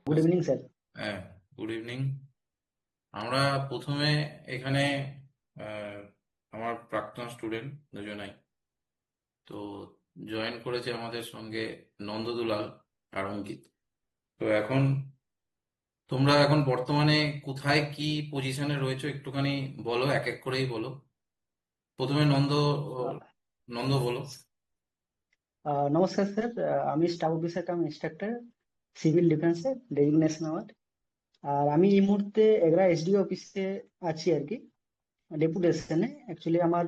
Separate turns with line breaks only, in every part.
Good evening sir.
হ্যাঁ, good evening. আমরা প্রথমে এখানে আহ, আমার প্রাক্তন স্টুডেন্ট দুজনাই তো জয়েন করেছে আমাদের সঙ্গে নন্দদুলাল আর অঙ্কিত। তো এখন তোমরা এখন বর্তমানে কোথায় কি পজিশনে রয়েছো একটুখানি বলো, এক এক করেই বলো। প্রথমে
আহ,
নন্দ বলো।
নমস্কার স্যার। আমি staff officer cum instructor, civil ডিফেন্সে ডেজিগনেশন আমার। আর আমি এই মুহূর্তে এগরা এসডিও অফিসে আছি আর কি, ডেপুটেশনে। অ্যাকচুয়ালি আমার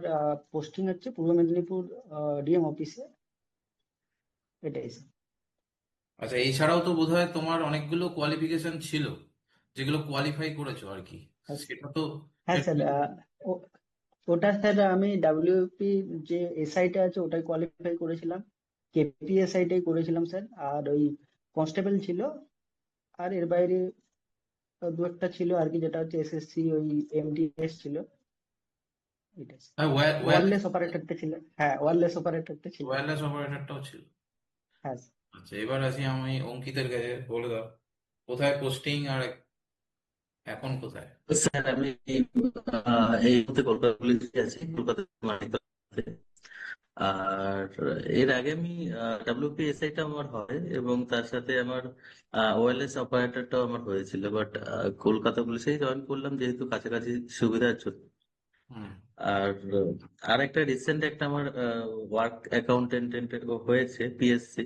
পোস্টিং হচ্ছে পূর্ব মেদিনীপুর ডিএম অফিসে, এটাই স্যার।
আচ্ছা, এছাড়াও তো বোধহয় তোমার অনেকগুলো কোয়ালিফিকেশন ছিল যেগুলো কোয়ালিফাই করেছো আর কি।
হ্যাঁ
সেটা তো
হ্যাঁ স্যার। ওটা স্যার আমি ডাব্লিউপি যে এসআইটা আছে ওটাই কোয়ালিফাই করেছিলাম, কেপিএসআইটাই করেছিলাম স্যার। আর ওই কনস্টেবল ছিল। আর এর বাইরে দু একটা ছিল আর কি, যেটা হচ্ছে এসএসসি, ওই এমডিএস ছিল, এটা।
ওয়্যারলেস
ওয়্যারলেস অপারেটরটা ছিল। হ্যাঁ, ওয়্যারলেস অপারেটরটা ছিল।
ওয়্যারলেস অপারেটরটাও ছিল।
হ্যাঁ।
আচ্ছা, এবার আসি আমি অঙ্কিতের কাছে, বলে দাও কোথায় পোস্টিং আর এখন কোথায়।
স্যার আমি এই মুহূর্তে কলকাতা পুলিশে আছি, কলকাতা মানিকতলাতে। আর এর আগে আমি ডাব্লিউপিএসআই টা আমার হয় এবং তার সাথে আমার ওএলএস অপারেটরটাও আমার হয়েছিল, বাট কলকাতা পুলিশেই জয়েন করলাম যেহেতু কাছাকাছি সুবিধার জন্য।
হুম।
আর আর একটা রিসেন্ট একটা আমার ওয়ার্ক অ্যাকাউন্টেন্ট হয়েছে, পিএসসি।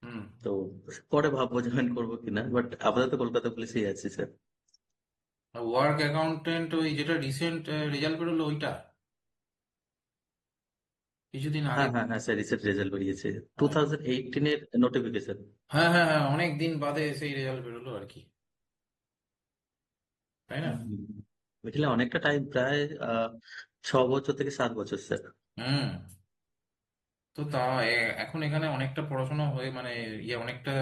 হুম।
তো পরে ভাববো জয়েন করবো কিনা, বাট আপাতত কলকাতা পুলিশেই আছি স্যার।
ওয়ার্ক অ্যাকাউন্টেন্ট ওই যেটা রিসেন্ট রেজাল্ট বেরোলো ওইটা কিছুদিন আগে।
হ্যাঁ হ্যাঁ হ্যাঁ স্যার, রিসেন্ট রেজাল্ট বেরিয়েছে, টু
হ্যাঁ,
থাউজেন্ড এইটিনের নোটিফিকেশন।
হ্যাঁ, হ্যাঁ, হ্যাঁ, অনেক দিন বাদে সেই রেজাল্ট বেরোলো আর কি, তাই না?
বুঝলে অনেকটা টাইম, প্রায় 6 বছর থেকে 7 বছর স্যার।
হুম। তো এখন এখানে অনেকটা পড়াশোনা হয়ে মানে অনেকটা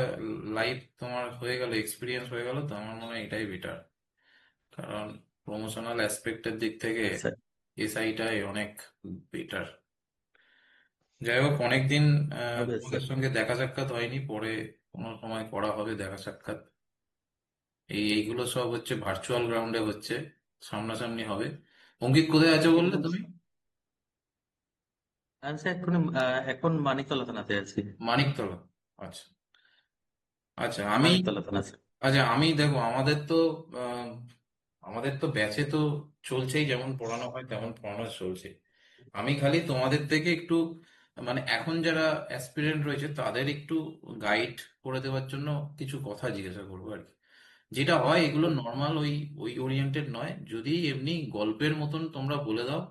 লাইফ তোমার হয়ে গেল, এক্সপিরিয়েন্স হয়ে গেল, তো আমার মনে হয় এটাই বেটার। কারণ প্রমোশনাল অ্যাসপেক্টের দিক থেকে
স্যার
এসআইটাই অনেক বেটার। যাই হোক, অনেকদিন
হবে
তোমাদের
স্যার।
সঙ্গে দেখা সাক্ষাৎ হয়নি, পরে কোনো সময় করা হবে দেখা সাক্ষাৎ। এইগুলো সব হচ্ছে ভার্চুয়াল গ্রাউন্ডে হচ্ছে, সামনাসামনি হবে। অঙ্কিত কোথায় আছো বললে
একদম
তুমি?
আমি স্যার এখন মানিকতলা থানাতে আছি।
মানিকতলা। আচ্ছা। আচ্ছা আমি
মানিকতলা থানা স্যার।
আচ্ছা আমি দেখো, আহ, আমাদের তো ব্যাচে তো চলছেই, যেমন পড়ানো হয় তেমন পড়ানো চলছে। আমি খালি তোমাদের থেকে একটু মানে এখন যারা অ্যাসপিরেন্ট রয়েছে তাদের একটু গাইড করে দেওয়ার জন্য কিছু কথা জিজ্ঞাসা করবো আর কি। যেটা হয় এগুলো নর্মাল ওই ওই ওরিয়েন্টেড নয়, যদি এমনি গল্পের মতন তোমরা বলে দাও।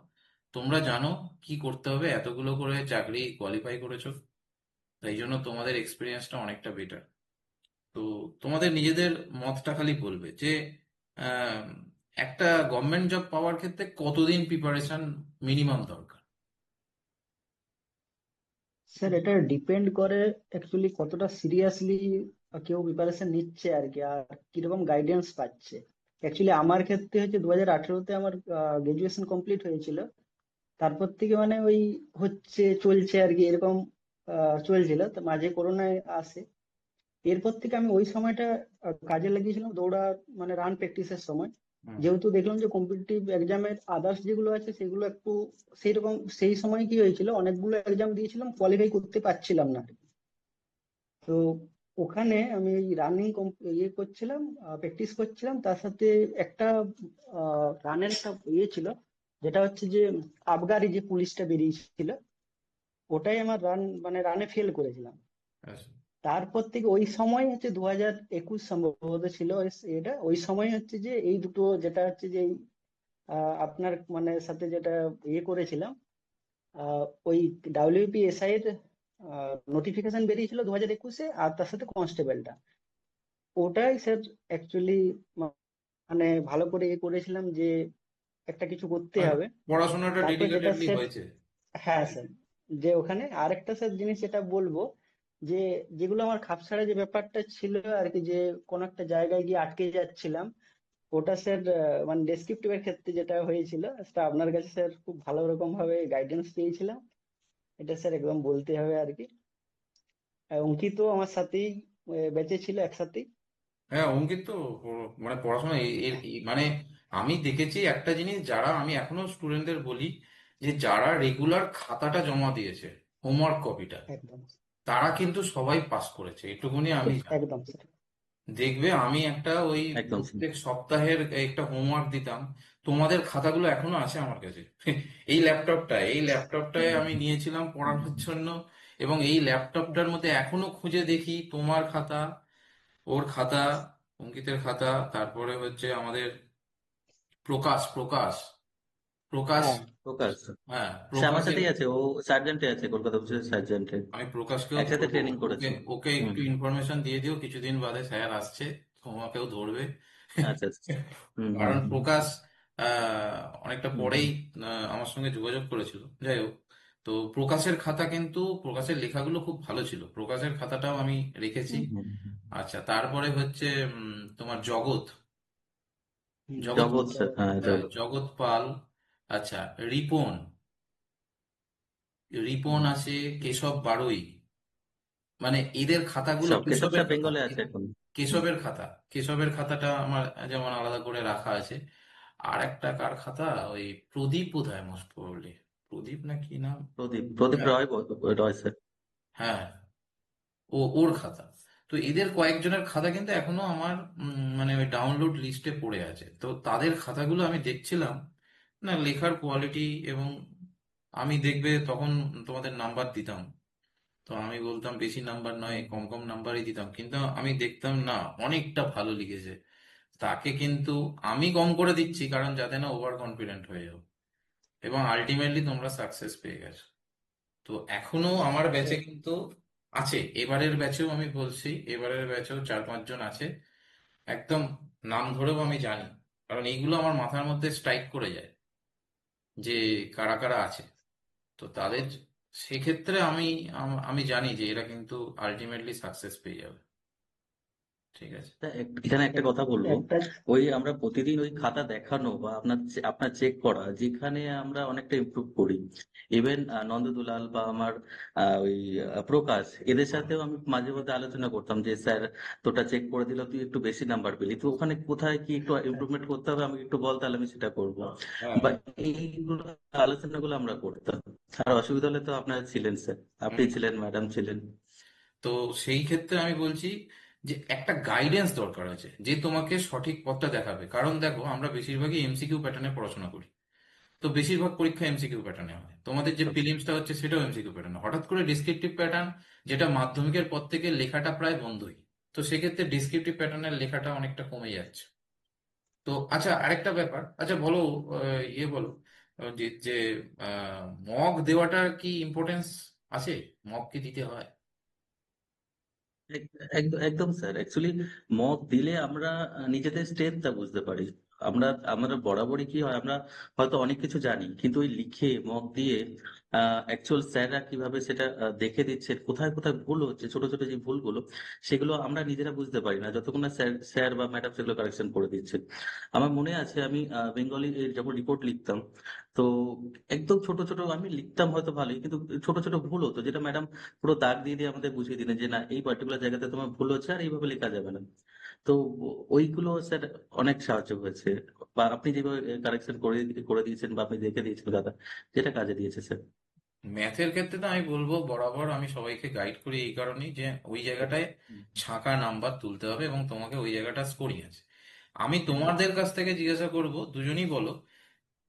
তোমরা জানো কি করতে হবে, এতগুলো করে চাকরি কোয়ালিফাই করেছো, তাই জন্য তোমাদের এক্সপিরিয়েন্সটা অনেকটা বেটার। তো তোমাদের নিজেদের মতটা খালি বলবে যে আহ, একটা গভর্নমেন্ট জব পাওয়ার ক্ষেত্রে কতদিন প্রিপারেশন মিনিমাম দরকার।
স্যার, এটা ডিপেন্ড করে অ্যাকচুয়ালি কতটা সিরিয়াসলি কেউ প্রিপারেশন নিচ্ছে আর কি, আর কিরকম গাইডেন্স পাচ্ছে। অ্যাকচুয়ালি আমার ক্ষেত্রে হচ্ছে 2018-তে আমার গ্রাজুয়েশন কমপ্লিট হয়েছিল। তারপর থেকে মানে ওই হচ্ছে চলছে আর কি, এরকম চলছিল। তো মাঝে করোনায় আসে। এরপর থেকে আমি ওই সময়টা কাজে লাগিয়েছিলাম দৌড়া, মানে রান প্র্যাকটিসের সময়।
হুম।
যেহেতু দেখলাম যে কম্পিটিটিভ এক্সামের আদার্স যেগুলো আছে সেগুলো একটু সেই রকম, সেই সময় কি হয়েছিল, অনেকগুলো এক্সাম দিয়েছিলাম, কোয়ালিফাই করতে পারছিলাম না। তো ওখানে আমি রানিং করছিলাম, প্র্যাকটিস করছিলাম, তার সাথে একটা রানের একটা ছিল, যেটা হচ্ছে যে আবগারি যে পুলিশটা বেরিয়েছিল, ওটাই আমার রান, মানে রানে ফেল করেছিলাম।
আচ্ছা।
তারপর থেকে ওই সময় হচ্ছে 2021 সম্ভবত ছিল এটা, ওই সময় হচ্ছে যে এই দুটো, যেটা হচ্ছে যে এই, আপনার মানে সাথে যেটা করেছিলাম, ওই ডাব্লিউপিএসআই এর নোটিফিকেশন বেরিয়েছিল 2021-এ, আর তার সাথে কনস্টেবলটা, ওটাই স্যার অ্যাকচুয়ালি মানে ভালো করে করেছিলাম যে একটা কিছু করতে
মানে
হবে।
পড়াশোনাটা
তারপর যেটা
ডেডিকেটেডলি
স্যার,
হয়েছে।
হ্যাঁ স্যার, যে ওখানে আরেকটা স্যার জিনিস যেটা বলবো, যে যেগুলো আমার খাপছাড়া যে ব্যাপারটা ছিল আর কি, যে কোনো একটা জায়গায় গিয়ে আটকে যাচ্ছিলাম, ওটা স্যার মানে ডেসক্রিপটিভের ক্ষেত্রে যেটা হয়েছিল, সেটা আপনার কাছে স্যার খুব ভালো রকম ভাবে গাইডেন্স পেয়েছিলাম। এটা স্যার একদম বলতে হবে আর কি। অঙ্কিত আমার সাথেই বেঁচে ছিল একসাথেই।
হ্যাঁ, অঙ্কিত তো মানে পড়াশোনা মানে আমি দেখেছি একটা জিনিস, যারা, আমি এখনো স্টুডেন্টদের বলি যে যারা রেগুলার খাতাটা জমা দিয়েছে, হোমওয়ার্ক কপিটা,
একদম
তারা কিন্তু সবাই পাস করেছে, এটুকুনি আমি জানি।
একদম স্যার।
দেখবে আমি একটা ওই
একদম স্যার।
প্রত্যেক সপ্তাহের একটা হোমওয়ার্ক দিতাম, তোমাদের খাতাগুলো এখনো আছে আমার কাছে। এই ল্যাপটপটায় আমি নিয়েছিলাম পড়ানোর জন্য, এবং এই ল্যাপটপটার মধ্যে এখনো খুঁজে দেখি তোমার খাতা, ওর খাতা, অঙ্কিতের খাতা, তারপরে হচ্ছে আমাদের প্রকাশ প্রকাশ প্রকাশ
হ্যাঁ
প্রকাশ,
হ্যাঁ,
সে আমার
প্রকাশের।
সাথেই আছে, ও সার্জেন্টে আছে, কলকাতা পুলিশের সার্জেন্টে।
আমি প্রকাশকেও
একসাথে
বলবো,
ট্রেনিং
ওকে
করেছি।
ওকে
হুম
একটু
হুম।
ইনফরমেশন দিয়ে দিও, কিছুদিন বাদে স্যার আসছে, তোমাকেও ধরবে।
আচ্ছা আচ্ছা। হুম হুম
কারণ
হুম
প্রকাশ অনেকটা
হুম
পরেই
হুম
আমার সঙ্গে যোগাযোগ করেছিল, যাই হোক। তো প্রকাশের খাতা কিন্তু, প্রকাশের লেখাগুলো খুব ভালো ছিল, প্রকাশের খাতাটাও আমি রেখেছি।
হুম হুম হুম।
আচ্ছা, তারপরে হচ্ছে তোমার জগৎ, জগৎ
জগৎ স্যার,
জগৎ।
হ্যাঁ
হ্যাঁ,
জগৎ।
জগৎ পাল। আচ্ছা, রিপন, রিপন
হুম।
আছে, কেশব বাড়ুই, মানে এদের খাতাগুলো,
কেশব
কেশবের
স্যার
খাতা,
বেঙ্গলে আছে এখন। হুম।
কেশবের খাতা, কেশবের খাতাটা আমার যেমন আলাদা করে রাখা আছে। আর একটা কার খাতা, ওই প্রদীপ বোধহয়, মোস্ট প্রবাবলি প্রদীপ না কি নাম।
প্রদীপ প্রদীপ
হ্যাঁ,
রয় রয় স্যার।
হ্যাঁ, ওর খাতা। তো এদের কয়েকজনের খাতা কিন্তু এখনো আমার মানে ওই ডাউনলোড লিস্টে পড়ে আছে। তো তাদের খাতাগুলো আমি দেখছিলাম, না লেখার কোয়ালিটি, এবং আমি দেখবে তখন তোমাদের নাম্বার দিতাম, তো আমি বলতাম বেশি নাম্বার নয়,
হুম,
কম কম নাম্বারই দিতাম, কিন্তু আমি দেখতাম না অনেকটা ভালো লিখেছে। তাকে কিন্তু আমি কম করে দিচ্ছি, কারণ যাতে না ওভার কনফিডেন্ট হয়ে যাও, এবং আলটিমেটলি তোমরা সাকসেস পেয়ে গেছো। তো এখনো আমার ব্যাচে কিন্তু আছে, এবারের ব্যাচেও আমি বলছি, এবারের ব্যাচেও 4-5 জন আছে, একদম নাম ধরেও আমি জানি, কারণ এইগুলো আমার মাথার মধ্যে স্ট্রাইক করে যায় যে কারা কারা আছে। তো তাদের, সেক্ষেত্রে আমি জানি যে এরা কিন্তু আলটিমেটলি সাকসেস পেয়ে যাবে। ঠিক আছে।
তা এখানে একটা কথা বলবো।
একটা
ওই আমরা প্রতিদিন ওই খাতা দেখানো বা আপনার আপনার চেক করা, যেখানে আমরা অনেকটা ইমপ্রুভ করি। ইভেন নন্দদুলাল বা আমার ওই প্রকাশ, এদের সাথেও আমি মাঝে মধ্যে আলোচনা করতাম যে স্যার, তোটা চেক করে দিল, তুই একটু বেশি নাম্বার পেলি, তো ওখানে কোথায় কি একটু ইমপ্রুভমেন্ট করতে হবে আমাকে একটু বল, তাহলে আমি সেটা করবো।
হ্যাঁ,
বা এইগুলো আলোচনাগুলো আমরা করতাম। আর অসুবিধা হলে তো আপনারা ছিলেন স্যার, আপনি
হুম।
ছিলেন, ম্যাডাম ছিলেন।
তো সেই ক্ষেত্রে আমি বলছি যে একটা গাইডেন্স দরকার আছে, যে তোমাকে সঠিক পথটা দেখাবে। কারণ দেখো, আমরা বেশিরভাগই এমসিকিউ প্যাটার্নে পড়াশোনা করি, তো বেশিরভাগ পরীক্ষা এমসিকিউ প্যাটার্নে হয়, তোমাদের যে প্রিলিমসটা হচ্ছে সেটাও এমসিকিউ প্যাটার্ন, হঠাৎ করে ডিসক্রিপটিভ প্যাটার্ন, যেটা মাধ্যমিকের পর থেকে লেখাটা প্রায় বন্ধই, তো সেক্ষেত্রে ডিসক্রিপটিভ প্যাটার্নের লেখাটা অনেকটা কমে যাচ্ছে। তো আচ্ছা, আরেকটা ব্যাপার, আচ্ছা বলো, বলো, যে মক দেওয়াটা কি ইম্পর্টেন্স আছে? মক কি দিতে হয়?
একদম একদম স্যার, অ্যাকচুয়ালি মক দিলে আমরা নিজেদের স্ট্রেংথটা বুঝতে পারি। আমরা বরাবরই কি হয়, আমরা হয়তো অনেক কিছু জানি, কিন্তু ওই লিখে মক দিয়ে অ্যাকচুয়াল স্যাররা কিভাবে সেটা দেখে দিচ্ছে, কোথায় কোথায় ভুল হচ্ছে, ছোট ছোট যে ভুলগুলো, সেগুলো আমরা নিজেরা বুঝতে পারি না যতক্ষণ না স্যার স্যার বা ম্যাডাম সেগুলো কারেকশন করে দিচ্ছে। আমার মনে আছে আমি বেঙ্গলি যখন রিপোর্ট লিখতাম, তো একদম ছোট ছোট আমি লিখতাম হয়তো ভালোই, কিন্তু ছোট ছোট ভুল হতো, যেটা ম্যাডাম পুরো দাগ দিয়ে দিয়ে আমাদের বুঝিয়ে দিলেন যে না, এই পার্টিকুলার জায়গাতে তোমার ভুল হচ্ছে আর এইভাবে লেখা যাবে না। তো ওইগুলো স্যার অনেক সাহায্য হয়েছে। বা আপনি যেভাবে কারেকশন করে করে দিয়েছেন বা আপনি দেখে দিয়েছেন দাদা, যেটা কাজে দিয়েছে স্যার।
ম্যাথের ক্ষেত্রে তো আমি বলবো, বরাবর আমি সবাইকে গাইড করি এই কারণেই যে ওই জায়গাটায় ছাঁকা নাম্বার তুলতে হবে, এবং তোমাকে ওই জায়গাটা স্কোরিং আছে। আমি তোমাদের কাছ থেকে জিজ্ঞাসা করব, দুজনেই বলো,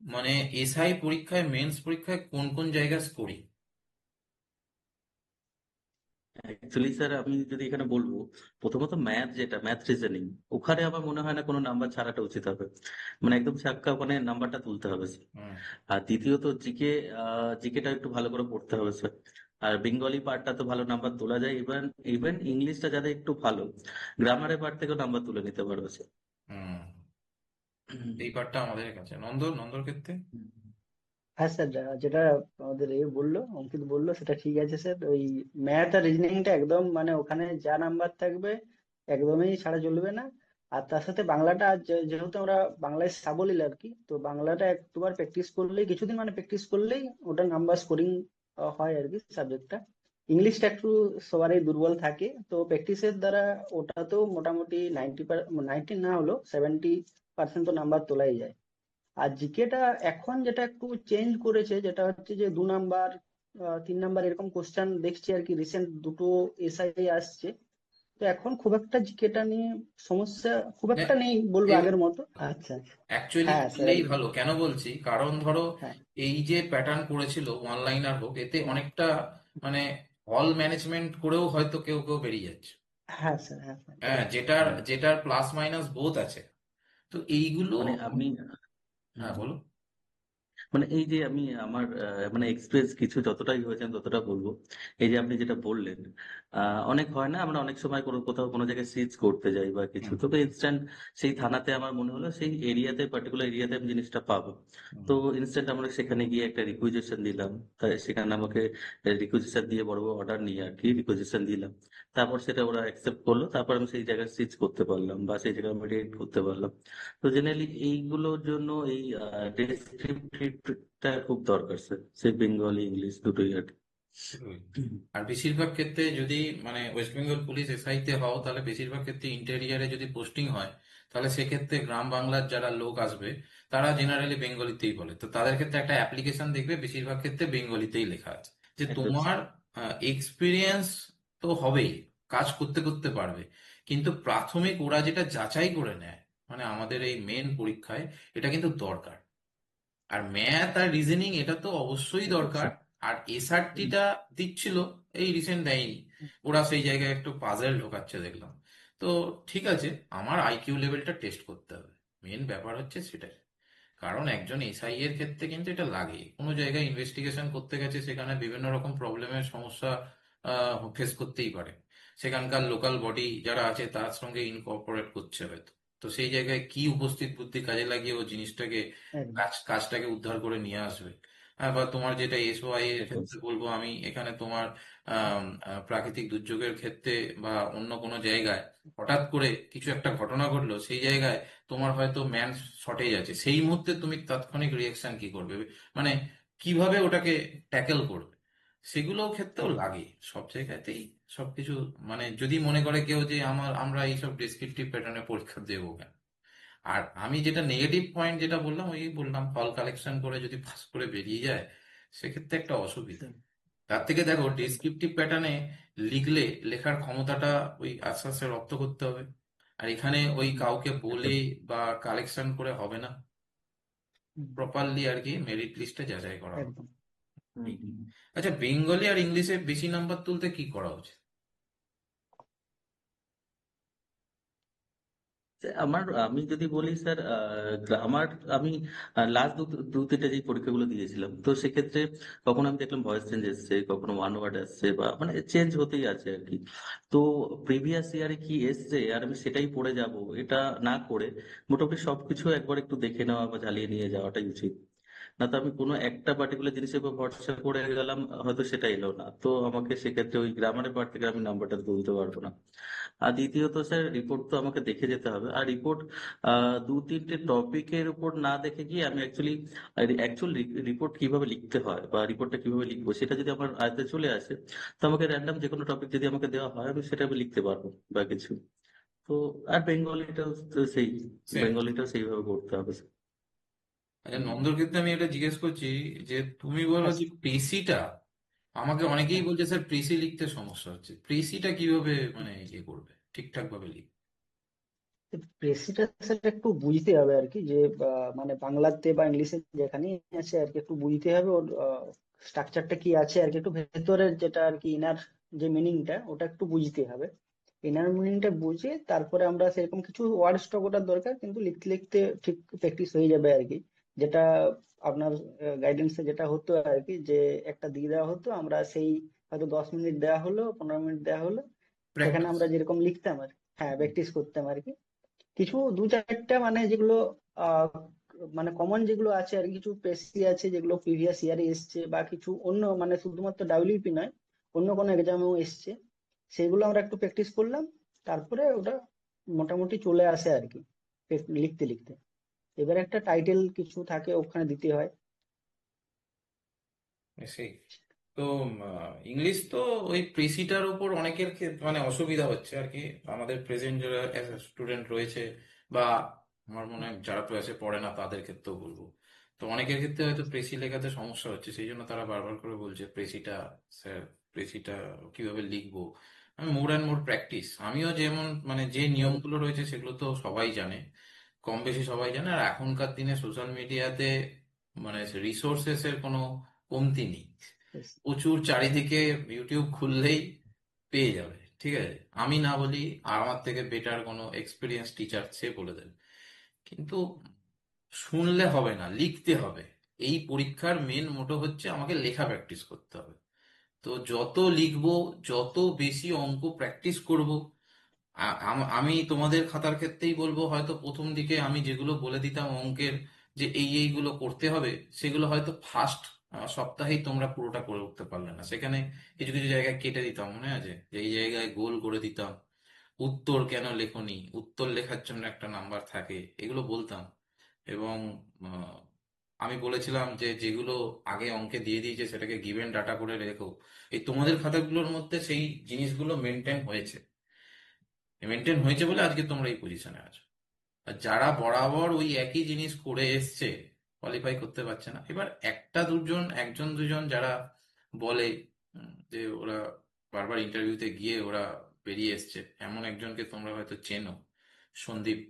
মানে এসআই পরীক্ষায়, মেন্স পরীক্ষায় কোন কোন জায়গায় স্কোরিং?
অ্যাকচুয়ালি স্যার আমি যদি এখানে বলবো, প্রথমত ম্যাথ, যেটা ম্যাথ রিজনিং, ওখানে আমার মনে হয় না কোনো নাম্বার ছাড়াটা উচিত হবে, মানে একদম ছাক্কা ওখানে নাম্বারটা তুলতে হবে স্যার।
হুম।
আর দ্বিতীয়ত জিকে, জিকেটা একটু ভালো করে পড়তে হবে স্যার। আর বেঙ্গলি পার্টটা তো ভালো নাম্বার তোলা যায়, ইভেন ইভেন ইংলিশটা যাদের একটু ভালো, গ্রামারের পার্ট থেকেও নাম্বার তুলে নিতে পারবে স্যার।
হুম। এই পার্টটা আমাদের কাছে, নন্দর ক্ষেত্রে।
হ্যাঁ স্যার, যেটা আমাদের বললো, অঙ্কিত বললো সেটা ঠিক আছে স্যার। ওই ম্যাথ আর রিজনিংটা একদম মানে ওখানে যা নাম্বার থাকবে একদমই ছাড়া চলবে না। আর তার সাথে বাংলাটা, যেহেতু আমরা বাংলায় সাবলীল আর কি, তো বাংলাটা একবার প্র্যাকটিস করলেই, কিছুদিন মানে প্র্যাকটিস করলেই ওটা নাম্বার স্কোরিং হয় আর কি সাবজেক্টটা। ইংলিশটা একটু সবারই দুর্বল থাকে, তো প্র্যাকটিসের দ্বারা ওটা তো মোটামুটি 90 না হলেও 70% তো নাম্বার তোলাই যায়। আর জিকেটা এখন যেটা একটু চেঞ্জ করেছে, যেটা হচ্ছে যে 2 নাম্বার 3 নাম্বার এরকম কোশ্চেন দেখছি আর কি, রিসেন্ট দুটো এসআই আসছে। তো এখন খুব একটা জিকেটা নিয়ে সমস্যা খুব একটা নেই বলবো
এ
আগের মতো। আচ্ছা।
অ্যাকচুয়ালি
হ্যাঁ স্যার,
করলেই
একদম।
ভালো। কেন বলছি, কারণ ধরো
হ্যাঁ,
এই যে প্যাটার্ন করেছিল ওয়ান লাইনার হোক, এতে অনেকটা মানে হল ম্যানেজমেন্ট করেও হয়তো কেউ কেউ বেরিয়ে যাচ্ছে।
হ্যাঁ স্যার, হ্যাঁ স্যার,
হ্যাঁ, যেটার
হুম।
যেটার প্লাস মাইনাস বোথ আছে। তো এইগুলো
মানে আমি
হ্যাঁ, বলো।
মানে এই যে আমি আমার মানে এক্সপিরিয়েন্স কিছু যতটাই হয়েছে আমি ততটা বলবো। এই যে আপনি যেটা বললেন, অনেক হয় না, আমরা অনেক সময় কোনো কোথাও কোনো জায়গায় সিজ করতে যাই বা কিছু,
হুম,
তবে ইনস্ট্যান্ট সেই থানাতে আমার মনে হলো সেই এরিয়াতে পার্টিকুলার এরিয়াতে আমি জিনিসটা পাবো। তো
হুম,
ইনস্ট্যান্ট আমরা সেখানে গিয়ে একটা রিকুইজিশন দিলাম। তাই সেখানে আমাকে রিকুইজিশন দিয়ে বড় বড় অর্ডার নিয়ে আর কি রিকুইজিশন দিলাম। তারপর সেটা ওরা অ্যাকসেপ্ট করলো, তারপর আমি সেই জায়গায় সিজ করতে পারলাম বা সেই জায়গায় মেডিটেট করতে পারলাম। তো জেনারেলি এইগুলোর জন্য এই ডেসক্রিপটিভটা খুব দরকার স্যার, সে বেঙ্গলি ইংলিশ দুটোই আর কি।
সেটাই। আর বেশিরভাগ ক্ষেত্রে যদি মানে ওয়েস্ট বেঙ্গল পুলিশ এসআই তে হও, তাহলে বেশিরভাগ ক্ষেত্রে ইন্টেরিয়ারে যদি পোস্টিং হয়, তাহলে সেক্ষেত্রে গ্রাম বাংলার যারা লোক আসবে তারা জেনারেলি বেঙ্গলিতেই বলে। তো তাদের ক্ষেত্রে একটা অ্যাপ্লিকেশন দেখবে বেশিরভাগ ক্ষেত্রে বেঙ্গলিতেই লেখা আছে, যে
একদম
তোমার এক্সপিরিয়েন্স তো হবেই, কাজ করতে করতে পারবে, কিন্তু প্রাথমিক ওরা যেটা যাচাই করে নেয় মানে আমাদের এই মেন পরীক্ষায়, এটা কিন্তু দরকার। আর ম্যাথ আর রিজনিং এটা তো অবশ্যই দরকার।
স্যার।
আর এসআরটিটা দিচ্ছিল, এই রিসেন্ট দেয়নি, ওরা সেই জায়গায় একটু পাজেল ঢোকাচ্ছে দেখলাম। তো ঠিক আছে, আমার আইকিউ লেভেলটা টেস্ট করতে হবে, মেন ব্যাপার হচ্ছে সেটাই। কারণ একজন এসআই এর ক্ষেত্রে কিন্তু এটা লাগে, কোনো জায়গায় ইনভেস্টিগেশন করতে গেছে, সেখানে বিভিন্ন রকম প্রবলেমের সমস্যা ফেস করতেই পারে। সেখানকার লোকাল বডি যারা আছে তার সঙ্গে ইনকর্পোরেট করছে হয়তো। তো সেই জায়গায় কি উপস্থিত বুদ্ধি কাজে লাগিয়ে ও জিনিসটাকে
একদম।
কাজটাকে উদ্ধার করে নিয়ে আসবে। বা তোমার যেটা এসওআই এর
একদম
ক্ষেত্রে বলবো আমি, এখানে তোমার প্রাকৃতিক দুর্যোগের ক্ষেত্রে বা অন্য কোনো জায়গায় হঠাৎ করে কিছু একটা ঘটনা ঘটলো, সেই জায়গায় তোমার হয়তো ম্যান শর্টেজ আছে, সেই মুহূর্তে তুমি তাৎক্ষণিক রিয়েকশন কি করবে, মানে কিভাবে ওটাকে ট্যাকেল করবে, সেগুলো ক্ষেত্রেও
একদম।
লাগে সব জায়গাতেই সবকিছু। মানে যদি মনে করে কেউ যে আমরা এইসব ডেসক্রিপটিভ প্যাটার্নে পরীক্ষা দেবো কেন। আর আমি যেটা নেগেটিভ পয়েন্ট যেটা বললাম, ওই বললাম ফল কালেকশন করে যদি পাস করে বেরিয়ে যায়, সেক্ষেত্রে একটা অসুবিধা।
স্যার।
তার থেকে দেখো ডেসক্রিপটিভ প্যাটার্নে লিখলে লেখার ক্ষমতাটা ওই আস্তে আস্তে রপ্ত করতে হবে। আর এখানে ওই কাউকে বলে
একদম।
বা কালেকশন করে হবে না,
হুম,
প্রপারলি আর কি মেরিট লিস্টে যাচাই করা হবে।
একদম।
হুম,
এই।
হুম।
আচ্ছা, বেঙ্গলি আর ইংলিশে বেশি নাম্বার তুলতে কি করা উচিত?
আমি যদি বলি স্যার, আমার আমি লাস্ট দু তিনটে যে পরীক্ষাগুলো দিয়েছিলাম, তো সেক্ষেত্রে কখনো আমি দেখলাম ভয়েস চেঞ্জ এসছে, কখনো ওয়ান ওয়ার্ড আসছে, বা মানে চেঞ্জ হতেই আছে আর কি। তো প্রিভিয়াস ইয়ারে কি এসছে আর আমি সেটাই পড়ে যাব, এটা না করে মোটামুটি সবকিছু একবার একটু দেখে নেওয়া বা ঝালিয়ে নিয়ে যাওয়াটাই উচিত। না তো আমি কোনো একটা পার্টিকুলার জিনিসের উপর ভরসা করে গেলাম, হয়তো সেটা এলো না, তো আমাকে সেক্ষেত্রে ওই গ্রামারের পার্ট থেকে আমি নাম্বারটা তুলতে পারবো না। আর দ্বিতীয়ত স্যার, রিপোর্ট তো আমাকে দেখে যেতে হবে, আর রিপোর্ট দু তিনটে টপিকের উপর না দেখে গিয়ে আমি অ্যাকচুয়াল রিপোর্ট কিভাবে লিখতে হয় বা রিপোর্টটা কিভাবে লিখবো সেটা যদি আমার আয়ত্তে চলে আসে, তো আমাকে র্যান্ডম যে কোনো টপিক যদি আমাকে দেওয়া হয় আমি সেটা আমি লিখতে পারবো বা কিছু। তো আর বেঙ্গলিটাও তো সেই
সেম।
বেঙ্গলিটাও সেইভাবে করতে হবে স্যার।
আচ্ছা, নন্দর ক্ষেত্রে আমি এটা জিজ্ঞেস করছি যে তুমি বলো
হ্যাঁ
যে
স্যার।
প্রেসিটা, আমাকে অনেকেই
হ্যাঁ,
বলছে স্যার প্রেসি লিখতে সমস্যা হচ্ছে, প্রেসিটা কিভাবে মানে ইয়ে করবে ঠিকঠাক ভাবে লিখবে?
প্রেসিটা স্যার একটু বুঝতে হবে আর কি, যে মানে বাংলাতে বা ইংলিশে যেখানে আছে আর কি, একটু বুঝতে হবে ওর স্ট্রাকচারটা কি আছে আর কি, একটু ভেতরের যেটা আর কি ইনার যে মিনিংটা ওটা একটু বুঝতে হবে। ইনার মিনিংটা বুঝে তারপরে আমরা সেরকম কিছু ওয়ার্ড স্টক ওটার দরকার, কিন্তু লিখতে লিখতে ঠিক প্র্যাকটিস হয়ে যাবে আর কি। যেটা আপনার গাইডেন্সে যেটা হতো আর কি, যে একটা দিয়ে দেওয়া হতো, আমরা সেই হয়তো 10 মিনিট দেওয়া হলো, 15 মিনিট দেওয়া হলো, সেখানে
প্র্যাকটিস।
আমরা যেরকম লিখতাম আর কি, হ্যাঁ প্র্যাকটিস করতাম আর কি। কিছু দু চারটা মানে যেগুলো আহ মানে কমন যেগুলো আছে আর কি, কিছু পেসি আছে যেগুলো প্রিভিয়াস ইয়ারে এসছে, বা কিছু অন্য মানে শুধুমাত্র ডাব্লিউপি নয়, অন্য কোনো এক্সামেও এসছে, সেগুলো আমরা একটু প্র্যাকটিস করলাম, তারপরে ওটা মোটামুটি চলে আসে আর কি লিখতে লিখতে। এবার একটা টাইটেল কিছু থাকে ওখানে দিতে হয়।
সেই। তো ইংলিশ তো ওই প্রেসিটার উপর অনেকের মানে অসুবিধা হচ্ছে আর কি। আমাদের প্রেজেন্ট যারা স্টুডেন্ট রয়েছে, বা আমার মনে হয় যারা ক্লাসে পড়ে না তাদের ক্ষেত্রেও বলবো, তো অনেকের ক্ষেত্রে হয়তো প্রেসি লেখাতে সমস্যা হচ্ছে, সেই জন্য তারা বারবার করে বলছে প্রেসিটা, স্যার প্রেসিটা কিভাবে লিখবো। আমি মোর অ্যান্ড মোর প্র্যাকটিস, আমিও যেমন মানে যে নিয়মগুলো রয়েছে সেগুলো তো সবাই জানে, কম বেশি সবাই জানে। আর এখনকার দিনে সোশ্যাল মিডিয়াতে মানে রিসোর্সেস এর কোনো কমতি নেই, প্রচুর চারিদিকে, ইউটিউব খুললেই পেয়ে যাবে, ঠিক আছে। আমি না বলি, আর আমার থেকে বেটার কোনো এক্সপিরিয়েন্স টিচার সে বলে দেবে। কিন্তু শুনলে হবে না, লিখতে হবে। এই পরীক্ষার মেন মোটো হচ্ছে আমাকে লেখা প্র্যাকটিস করতে হবে। তো যত লিখবো, যত বেশি অঙ্ক প্র্যাকটিস করব। আমি তোমাদের খাতার ক্ষেত্রেই বলবো, হয়তো প্রথম দিকে আমি যেগুলো বলে দিতাম অঙ্কের, যে এইগুলো করতে হবে, সেগুলো হয়তো ফার্স্ট সপ্তাহেই তোমরা পুরোটা করে উঠতে পারলে না। সেখানে কিছু কিছু জায়গায় কেটে দিতাম, মনে আছে, যে এই জায়গায় গোল করে দিতাম, উত্তর কেন লেখনি, উত্তর লেখার জন্য একটা নাম্বার থাকে, এগুলো বলতাম। এবং আহ, আমি বলেছিলাম যে যেগুলো আগে অঙ্কে দিয়ে দিয়েছে সেটাকে গিভেন ডাটা করে রেখো। এই তোমাদের খাতাগুলোর মধ্যে সেই জিনিসগুলো মেনটেন হয়েছে বলে আজকে তোমরা এই পজিশনে আছো। আর যারা বরাবর ওই একই জিনিস করে এসছে, কোয়ালিফাই করতে পারছে না। এবার একটা দুজন, একজন দুজন যারা বলে যে ওরা বারবার ইন্টারভিউতে গিয়ে ওরা বেরিয়ে এসছে, এমন একজনকে তোমরা হয়তো চেনো, সন্দীপ,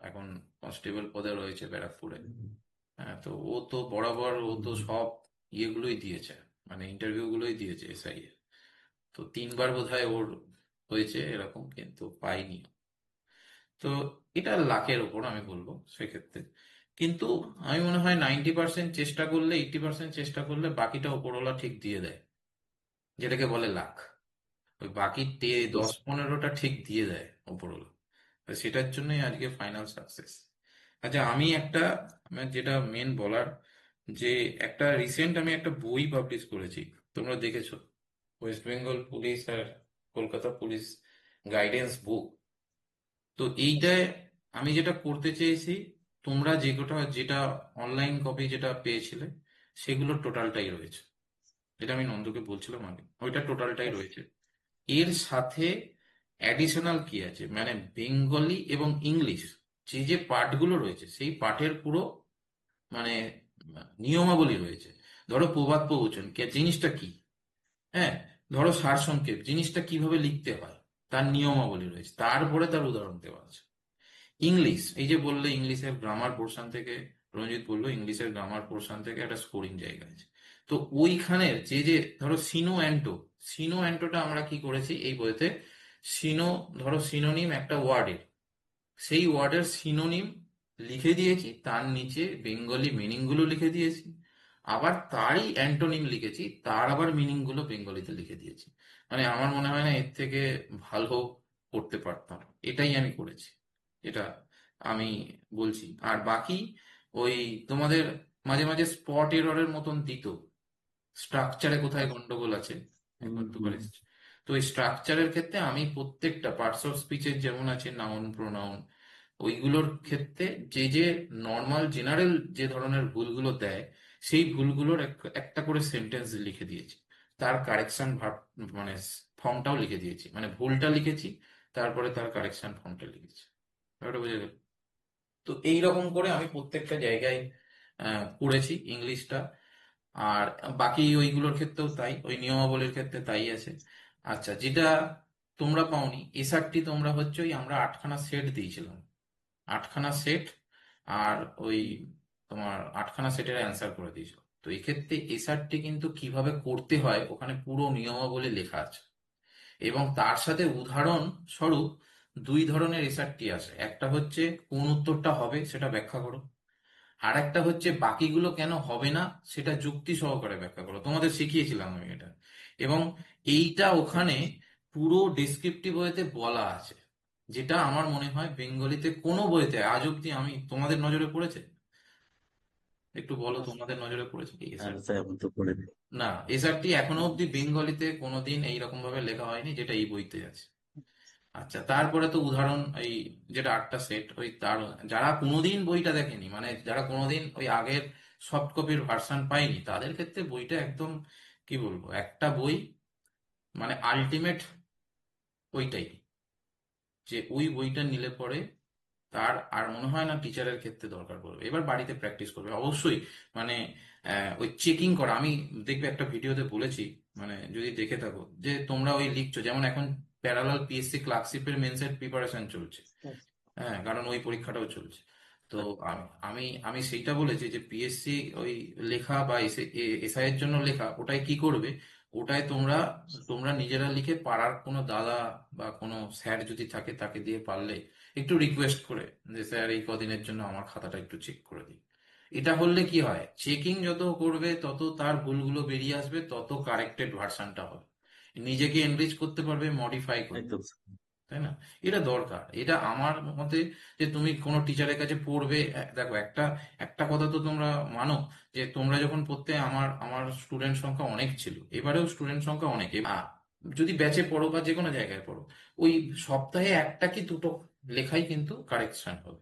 এখন কনস্টেবল পদে রয়েছে ব্যারাকপুরে। হ্যাঁ, তো ও তো বরাবর, ও তো সব ইয়েগুলোই দিয়েছে, মানে ইন্টারভিউ গুলোই দিয়েছে এসআই এর। তো 3বার বোধহয় ওর হয়েছে এরকম, কিন্তু পাইনি। তো এটা লাকের ওপর আমি বলবো সেক্ষেত্রে। কিন্তু আমি মনে হয় 90% চেষ্টা করলে, 80% চেষ্টা করলে বাকিটা ওপরওয়ালা ঠিক দিয়ে দেয়, যেটাকে বলে লাক। ওই বাকি 10-15টা ঠিক দিয়ে দেয় ওপরওয়ালা। তো সেটার জন্যই আজকে ফাইনাল সাকসেস। আচ্ছা, আমি একটা আমার যেটা মেন বলার, যে একটা রিসেন্ট আমি একটা বই পাবলিশ করেছি, তোমরা দেখেছো, ওয়েস্ট বেঙ্গল পুলিশ আর কলকাতা পুলিশ গাইডেন্স বুক। তো এইটায় আমি যেটা করতে চেয়েছি, তোমরা যেটা অনলাইন কপি যেটা পেয়েছিলে, সেগুলো টোটালটাই রয়েছে, যেটা আমি নন্দকে বলছিলাম আগে, ওইটা টোটালটাই রয়েছে। এর সাথে অ্যাডিশনাল কি আছে, মানে বেঙ্গলি এবং ইংলিশ যে যে পাঠগুলো রয়েছে, সেই পাঠের পুরো মানে নিয়মাবলী রয়েছে। ধরো প্রবাদ প্রবচন জিনিসটা কি, হ্যাঁ, ধরো সারসংক্ষেপ জিনিসটা কিভাবে লিখতে হয়, তার নিয়মাবলী রয়েছে, তারপরে তার উদাহরণ দেওয়া আছে। ইংলিশ, এই যে বললে ইংলিশের গ্রামার পোর্শন থেকে, রঞ্জিত বললো ইংলিশের গ্রামার পোর্শন থেকে একটা স্কোরিং জায়গা আছে। তো ওইখানের যে যে ধরো সিনো অ্যান্টোটা আমরা কি করেছি এই বইতে, সিনো, ধরো সিনোনিম একটা ওয়ার্ডের, সেই ওয়ার্ডের সিনোনিম লিখে দিয়েছি, তার নিচে বেঙ্গলি মিনিং গুলো লিখে দিয়েছি, আবার তারই অ্যান্টোনিম লিখেছি, তার আবার মিনিং গুলো বেঙ্গলিতে লিখে দিয়েছি। মানে আমার মনে হয় না এর থেকে ভালো করতে পারতাম। এটাই আমি করেছি, এটা আমি বলছি। আর বাকি ওই তোমাদের মাঝে মাঝে স্পট এররের মতন দিত, স্ট্রাকচারে কোথায় গন্ডগোল আছে, একবার দুবার এসেছে। তো এই স্ট্রাকচারের ক্ষেত্রে আমি প্রত্যেকটা পার্টস অফ স্পিচের যেমন আছে নাউন প্রোনাউন, ওইগুলোর ক্ষেত্রে যে যে নর্মাল জেনারেল যে ধরনের ভুলগুলো দেয়, সেই ভুলগুলোর একটা করে সেন্টেন্স লিখে দিয়েছি, তার কারেকশন ভার্ব মানে ফর্মটাও লিখে দিয়েছি, মানে ভুলটা লিখেছি, তারপরে তার কারেকশন ফর্মটা লিখেছি। ব্যাপারটা বুঝে গেল? তো এইরকম করে আমি প্রত্যেকটা জায়গায় করেছি ইংলিশটা। আর বাকি ওইগুলোর ক্ষেত্রেও তাই, ওই নিয়মাবলীর ক্ষেত্রে তাই আছে। আচ্ছা, যেটা তোমরা পাওনি, এসআরটি তোমরা হচ্ছে ওই আমরা 8খানা সেট দিয়েছিলাম, 8খানা সেট, আর ওই তোমার 8খানা সেটের অ্যান্সার করে দিয়েছো। তো এক্ষেত্রে এসআরটি কিন্তু কিভাবে করতে হয় ওখানে পুরো নিয়মাবলী লেখা আছে, এবং তার সাথে উদাহরণ স্বরূপ 2 ধরনের এসআরটি আছে। একটা হচ্ছে কোন উত্তরটা হবে সেটা ব্যাখ্যা করো, আর একটা হচ্ছে বাকিগুলো কেন হবে না সেটা যুক্তি সহকারে ব্যাখ্যা করো। তোমাদের শিখিয়েছিলাম আমি এটা, এবং এইটা ওখানে পুরো ডেসক্রিপটিভ ওয়েতে বলা আছে, যেটা আমার মনে হয় বেঙ্গলিতে কোনো বইতে আজ অব্দি আমি, তোমাদের নজরে পড়েছে? একটু বলো, তোমাদের নজরে পড়েছে কি
আর
এসআরটি?
স্যার তো করে দিই।
না, এসআরটি এখনো অব্দি বেঙ্গলিতে কোনোদিন এইরকম ভাবে লেখা হয়নি যেটা এই বইতে আছে। আচ্ছা, তারপরে তো উদাহরণ এই যেটা 8টা সেট, ওই তার যারা কোনোদিন বইটা দেখেনি, মানে যারা কোনোদিন ওই আগের সফট কপির ভার্সন পাইনি, তাদের ক্ষেত্রে বইটা একদম কি বলবো, একটা বই মানে আলটিমেট ওইটাই, যে ওই বইটা নিলে পরে তার আর মনে হয় না টিচারের ক্ষেত্রে দরকার পড়বে, এবার বাড়িতে প্র্যাকটিস করবে অবশ্যই। মানে ওই চেকিং করা, আমি দেখবে একটা ভিডিওতে বলেছি, মানে যদি দেখে থাকো, যে তোমরা ওই লিখছো, যেমন এখন প্যারালাল পিএসসি ক্লার্কশিপের মেন্সের প্রিপারেশন চলছে, হ্যাঁ, কারণ ওই পরীক্ষাটাও চলছে। তো আমি আমি সেইটা বলেছি যে পিএসসি ওই লেখা বা এসআই এর জন্য লেখা, ওটাই কি করবে, ওটাই তোমরা তোমরা নিজেরা লিখে পাড়ার কোনো দাদা বা কোনো স্যার যদি থাকে তাকে দিয়ে পারলে একটু রিকোয়েস্ট করে, যে স্যার এই কদিনের জন্য আমার খাতাটা একটু চেক করে দিন। এটা করলে কি হয়, চেকিং যত করবে তত তার ভুলগুলো বেরিয়ে আসবে, তত কারেক্টেড ভার্সানটা হবে, নিজেকে এনরিচ করতে পারবে, মডিফাই করবে,
একদম।
তাই না? এটা দরকার, এটা আমার মতে। যে তুমি কোনো টিচারের কাছে পড়বে, দেখো একটা একটা কথা তো তোমরা মানো, যে তোমরা যখন পড়তে, আমার আমার স্টুডেন্ট সংখ্যা অনেক ছিল, এবারেও স্টুডেন্ট সংখ্যা অনেক, যদি ব্যাচে পড়ো বা যে কোনো জায়গায় পড়ো, ওই সপ্তাহে একটা কি দুটো লেখাই কিন্তু কারেকশন হবে,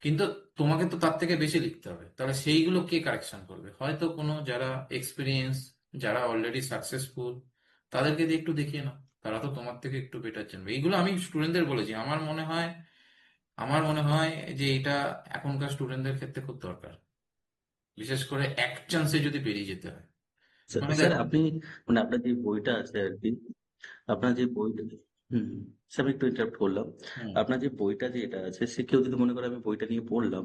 কিন্তু তোমাকে তো তার থেকে বেশি লিখতে হবে, তাহলে সেইগুলো কে কারেকশন করবে? হয়তো কোনো যারা এক্সপিরিয়েন্স, যারা অলরেডি সাকসেসফুল, তাদেরকে দিয়ে একটু দেখিয়ে নাও, তারা তো তোমার থেকে একটু বেটার জানবে। এইগুলো আমি স্টুডেন্টদের বলেছি, আমার মনে হয় যে এটা এখনকার স্টুডেন্টদের ক্ষেত্রে খুব দরকার, বিশেষ করে এক চান্সে যদি পেরিয়ে যেতে হয়। মানে
স্যার
দেখো।
আপনি, মানে আপনার যে বইটা আছে আর কি, আপনার যে বইটা, হুম, স্যার আমি একটু ইন্টারাপ্ট করলাম।
হুম।
আপনার যে বইটা যে এটা আছে, সে কেউ যদি মনে করে আমি বইটা নিয়ে পড়লাম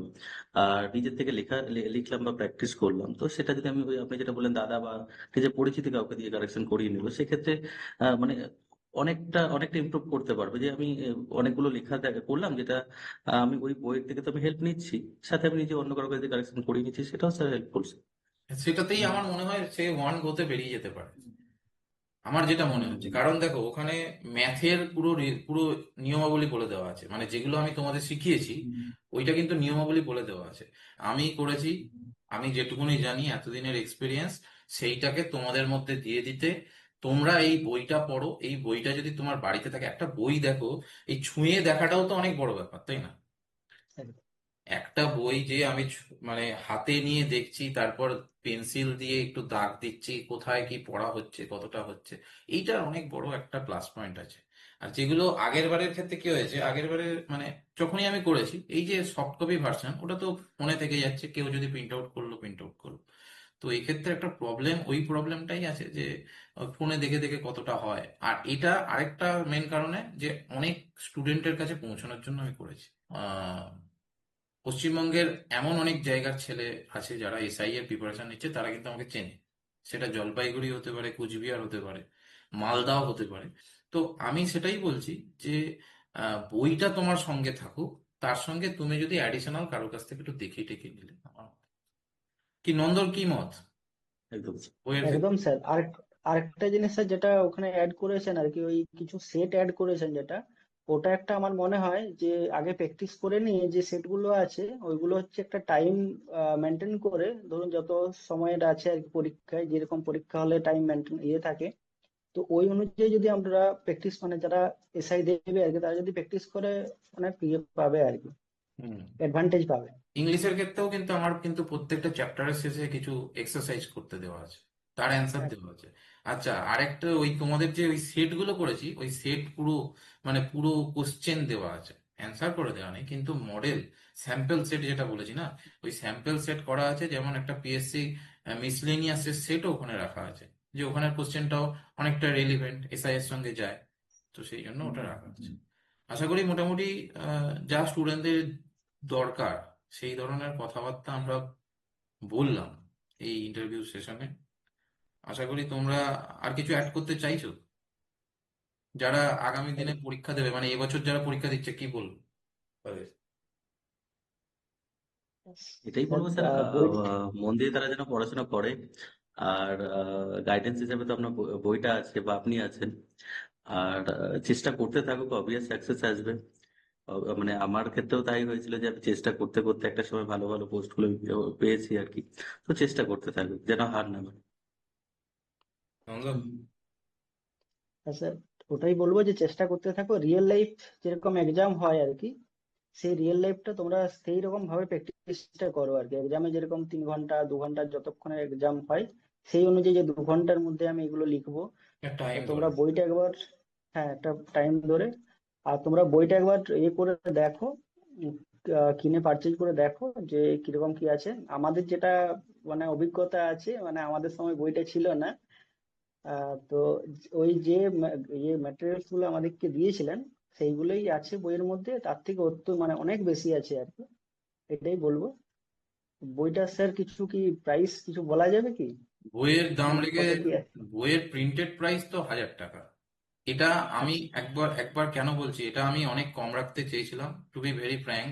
আর নিজের থেকে লিখলাম বা প্র্যাকটিস করলাম, তো সেটা যদি আমি আপনি যেটা বললেন দাদা বা নিজের পরিচিত কাউকে দিয়ে কারেকশন করিয়ে নিব, সেক্ষেত্রে মানে অনেকটা অনেকটা ইমপ্রুভ করতে পারবে। যে আমি অনেকগুলো লেখা করলাম, যেটা আমি ওই বইয়ের থেকে তো আমি হেল্প নিচ্ছি, সাথে আমি নিজে অন্য কারো কাছে কারেকশন করিয়ে নিচ্ছি, সেটাও স্যার হেল্পফুল।
সেটাতেই আমার মনে হয় সে ওয়ান গোতে বেরিয়ে যেতে পারে, আমার যেটা মনে হচ্ছে। কারণ দেখো, ওখানে ম্যাথের পুরো নিয়মাবলী বলে দেওয়া আছে, মানে যেগুলো আমি তোমাদের শিখিয়েছি ওইটা কিন্তু নিয়মাবলী বলে দেওয়া আছে। আমি করেছি, আমি যেটুকুনি জানি এতদিনের এক্সপিরিয়েন্স, সেইটাকে তোমাদের মধ্যে দিয়ে দিতে, তোমরা এই বইটা পড়ো, এই বইটা যদি তোমার বাড়িতে থাকে, একটা বই দেখো, এই ছুঁয়ে দেখাটাও তো অনেক বড় ব্যাপার, তাই না? একটা বই যে আমি মানে হাতে নিয়ে দেখছি, তারপর পেন্সিল দিয়ে একটু দাগ দিচ্ছি, কোথায় কি পড়া হচ্ছে, কতটা হচ্ছে, এইটা অনেক বড় একটা প্লাস পয়েন্ট আছে। আর যেগুলো আগের বারের ক্ষেত্রে কি হয়েছে, আগের বারের মানে যখনই আমি করেছি, এই যে সফট কপি ভার্সন, ওটা তো ফোনে থেকে যাচ্ছে, কেউ যদি প্রিন্ট আউট করলো প্রিন্ট আউট করলো। তো এই ক্ষেত্রে একটা প্রবলেম, ওই প্রবলেমটাই আছে, যে ফোনে দেখে দেখে কতটা হয়। আর এটা আরেকটা মেন কারণে, যে অনেক স্টুডেন্টের কাছে পৌঁছানোর জন্য আমি করেছি। পশ্চিমবঙ্গের এমন অনেক জায়গার ছেলে আছে যারা এসআই এর প্রিপারেশন নিচ্ছে, তারা কিন্তু আমাকে চেনে। সেটা জলপাইগুড়ি হতে পারে, কুচবিহার হতে পারে, মালদাও হতে পারে। তো আমি সেটাই বলছি যে বইটা তোমার সঙ্গে থাকুক, তার সঙ্গে তুমি যদি অ্যাডিশনাল কারোর কাছ থেকে একটু দেখে টেখে নিলে আমার মতে। কি নন্দর, কি মত
একদম।
বইয়ের
একদম
ক্ষেত্রে?
স্যার। আরেকটা জিনিস স্যার, যেটা ওখানে অ্যাড করেছেন আর কি, ওই কিছু সেট অ্যাড করেছেন, যেটা ওটা একটা আমার মনে হয় যে আগে প্র্যাকটিস করে নিয়ে যে সেট গুলো আছে, ওইগুলো হচ্ছে একটা টাইম মেনটেন করে, ধরুন যত সময়ের আছে আর কি, পরীক্ষায় যেরকম পরীক্ষা হলে টাইম মেনটেন থাকে, তো ওই অনুযায়ী যদি আমরা প্র্যাকটিস, মানে যারা এসআই দেবে আর কি, তারা যদি প্র্যাকটিস করে অনেক ইয়ে পাবে আর কি,
হুম।
অ্যাডভান্টেজ পাবে।
ইংলিশের ক্ষেত্রেও কিন্তু আমার কিন্তু প্রত্যেকটা চ্যাপ্টারের শেষে কিছু এক্সারসাইজ করতে দেওয়া আছে, তার অ্যান্সার দেওয়া আছে। আচ্ছা, আরেকটা, ওই তোমাদের যে ওই সেট গুলো করেছি, ওই সেট পুরো মানে পুরো কোশ্চেন দেওয়া আছে, অ্যান্সার করে দেওয়া নেই, কিন্তু মডেল স্যাম্পল সেট যেটা বলেছি না, ওই স্যাম্পল সেট করা আছে, যেমন একটা পিএসসি মিসলেনিয়াস এর সেটও ওখানে রাখা আছে, যে ওখানের কোশ্চেনটাও অনেকটা রেলিভেন্ট, এসআই এর সঙ্গে যায়, তো সেই জন্য ওটা রাখা আছে। আশা করি মোটামুটি যা স্টুডেন্টদের দরকার সেই ধরনের কথাবার্তা আমরা বললাম এই ইন্টারভিউ সেশনে। আশা করি তোমরা আর কিছু অ্যাড করতে চাইছো, যারা আগামী দিনে পরীক্ষা দেবে, মানে এবছর যারা পরীক্ষা দিচ্ছে, কি বলবো তাদের?
এটাই
স্যার
বলবো স্যার,
বই।
মন দিয়ে তারা যেন পড়াশোনা করে। আর গাইডেন্স হিসেবে তো আপনার বইটা আছে বা আপনি আছেন। আর চেষ্টা করতে থাকুক, অবভিয়াস সাকসেস আসবে। মানে আমার ক্ষেত্রেও তাই হয়েছিল, যে আমি চেষ্টা করতে করতে একটা সময় ভালো ভালো পোস্ট গুলো পেয়েছি আর কি। তো চেষ্টা করতে থাকুক, যেন হার না মানে।
নন্দন।
স্যার ওটাই বলবো যে চেষ্টা করতে থাকো, রিয়েল লাইফ যেরকম এক্সাম হয় আর কি, সেই রিয়েল লাইফটা তোমরা সেই রকম ভাবে প্র্যাকটিসটা করো আর কি। এক্সামে যেরকম 3 ঘন্টা 2 ঘন্টা যতক্ষণের এক্সাম হয়, সেই অনুযায়ী যে 2 ঘন্টার মধ্যে আমি এগুলো লিখবো, তো
টাইম
তোমরা
ধরে।
বইটা একবার, হ্যাঁ একটা টাইম ধরে, আর তোমরা বইটা একবার করে দেখো, উম, কিনে পারচেজ করে দেখো যে কিরকম কি আছে। আমাদের যেটা মানে অভিজ্ঞতা আছে, মানে আমাদের সময় বইটা ছিল না, তো ওই যে ম্যাটেরিয়ালস গুলো আমাদেরকে দিয়েছিলেন, সেইগুলোই আছে বইয়ের মধ্যে, তার থেকে মানে অনেক বেশি আছে আর কি, এটাই বলবো। বইটা স্যার কিছু কি প্রাইস কিছু বলা যাবে কি,
বইয়ের দাম লেগে,
কত কি আছে?
বইয়ের প্রিন্টেড প্রাইস তো 1000 টাকা। এটা আমি
আচ্ছা।
একবার একবার কেন বলছি, এটা আমি অনেক কম রাখতে চেয়েছিলাম, টু বি ভেরি ফ্র্যাঙ্ক।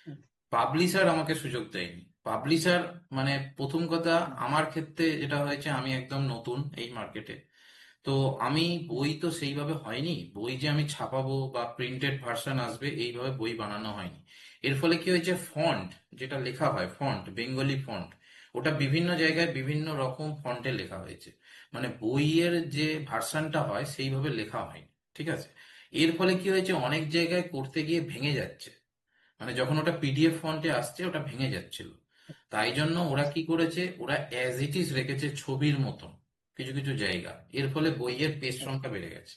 হুম,
পাবলিশার আমাকে সুযোগ দেয়নি। পাবলিশার মানে প্রথম কথা,
হুম,
আমার ক্ষেত্রে যেটা হয়েছে, আমি একদম নতুন এই মার্কেটে। তো আমি
হুম,
বই তো সেইভাবে হয়নি, বই যে আমি ছাপাবো বা প্রিন্টেড ভার্সন আসবে এইভাবে বই বানানো হয়নি। এর ফলে কি হয়েছে, ফন্ট যেটা লেখা হয়, ফন্ট বেঙ্গলি ফন্ট, ওটা বিভিন্ন জায়গায় বিভিন্ন রকম ফন্টে লেখা হয়েছে। মানে বইয়ের যে ভার্সনটা হয় সেইভাবে লেখা হয়নি। ঠিক আছে। এর ফলে কি হয়েছে, অনেক জায়গায় করতে গিয়ে ভেঙে যাচ্ছে। মানে যখন ওটা পিডিএফ ফন্টে আসছে ওটা ভেঙে যাচ্ছিল। তাই জন্য ওরা
আচ্ছা,
কি করেছে, ওরা অ্যাজ ইট ইজ রেখেছে ছবির মতন কিছু কিছু জায়গা। এর ফলে বইয়ের পেজ
আচ্ছা,
সংখ্যা বেড়ে গেছে।